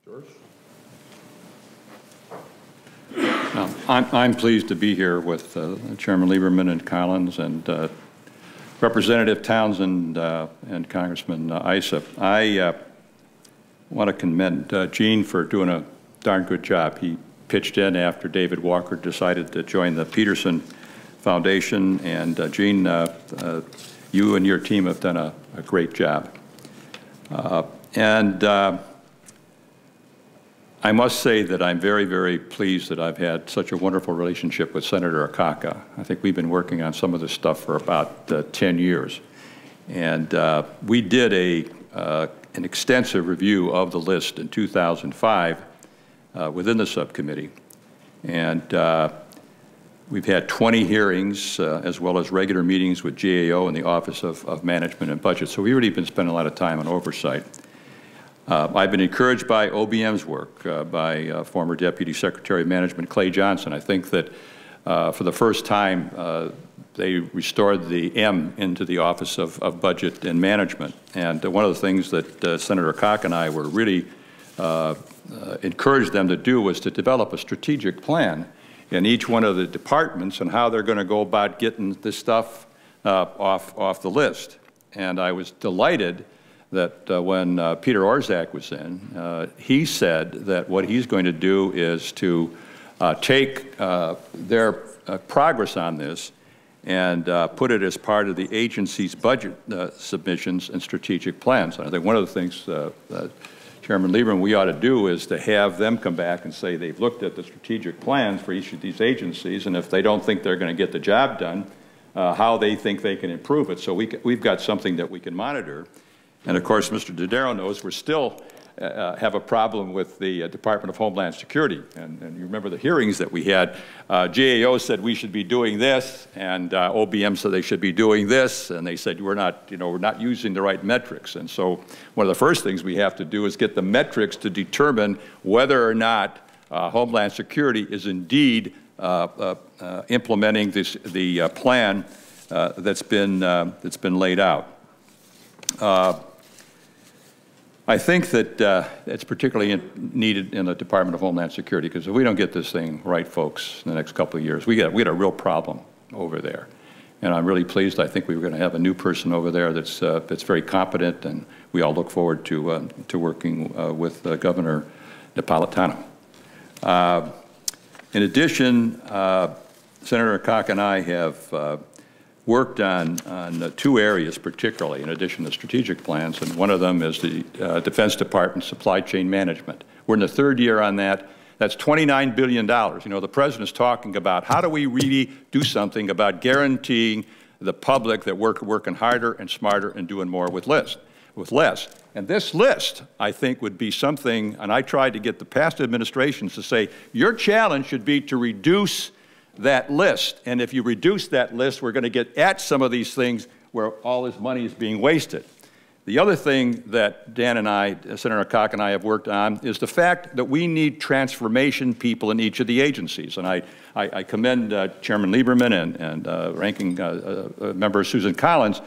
George? I'm pleased to be here with Chairman Lieberman and Collins and Representative Townsend and Congressman Issa. I want to commend Gene for doing a darn good job. He pitched in after David Walker decided to join the Peterson Foundation, and Gene, you and your team have done a great job. I must say that I'm very, very pleased that I've had such a wonderful relationship with Senator Akaka. I think we've been working on some of this stuff for about 10 years. And we did an extensive review of the list in 2005 within the subcommittee. And we've had 20 hearings as well as regular meetings with GAO and the Office of Management and Budget. So we've really been spending a lot of time on oversight. I've been encouraged by OBM's work, by former Deputy Secretary of Management Clay Johnson. I think that for the first time, they restored the M into the Office of Budget and Management. And one of the things that Senator Akaka and I were really encouraged them to do was to develop a strategic plan in each one of the departments and how they're going to go about getting this stuff off the list. And I was delighted that when Peter Orszag was in, he said that what he's going to do is to take their progress on this and put it as part of the agency's budget submissions and strategic plans. And I think one of the things, Chairman Lieberman, we ought to do is to have them come back and say they've looked at the strategic plans for each of these agencies, and if they don't think they're going to get the job done, how they think they can improve it. So we've got something that we can monitor. And of course, Mr. Dodaro knows we're still have a problem with the Department of Homeland Security. And you remember the hearings that we had. GAO said we should be doing this, and OBM said they should be doing this, and they said we're not using the right metrics. And so one of the first things we have to do is get the metrics to determine whether or not Homeland Security is indeed implementing the plan that's been laid out. I think that it's particularly needed in the Department of Homeland Security, because if we don't get this thing right, folks, in the next couple of years, we got a real problem over there. And I'm really pleased. I think we're going to have a new person over there that's very competent, and we all look forward to working with Governor Napolitano. In addition, Senator Akaka and I have worked on two areas particularly, in addition to strategic plans, and one of them is the Defense Department supply chain management. We're in the third year on that. That's $29 billion. You know, the President's talking about how do we really do something about guaranteeing the public that we're working harder and smarter and doing more with less. And this list, I think, would be something, and I tried to get the past administrations to say, your challenge should be to reduce that list. And if you reduce that list, we're going to get at some of these things where all this money is being wasted. The other thing that Dan and I, Senator Akaka and I, have worked on is the fact that we need transformation people in each of the agencies. And I commend Chairman Lieberman and Ranking Member Susan Collins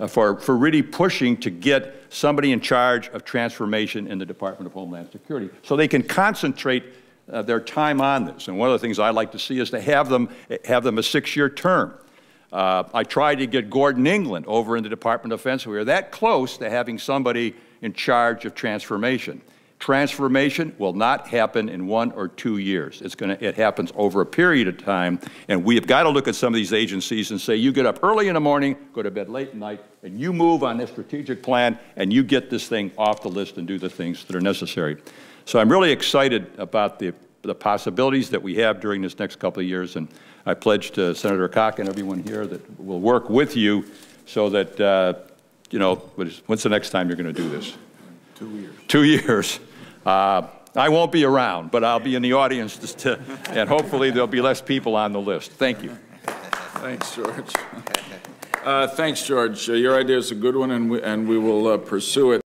for really pushing to get somebody in charge of transformation in the Department of Homeland Security so they can concentrate their time on this. And one of the things I like to see is to have them a 6-year term. I tried to get Gordon England over in the Department of Defense. We were that close to having somebody in charge of transformation. Transformation will not happen in 1 or 2 years. It happens over a period of time, and we have got to look at some of these agencies and say, you get up early in the morning, go to bed late at night, and you move on this strategic plan, and you get this thing off the list and do the things that are necessary. So I'm really excited about the possibilities that we have during this next couple of years, and I pledge to Senator Akaka and everyone here that we'll work with you so that, you know, when's the next time you're going to do this? 2 years. 2 years. I won't be around, but I'll be in the audience, and hopefully there'll be less people on the list. Thank you. Thanks, George. Thanks, George. Your idea is a good one, and we will pursue it.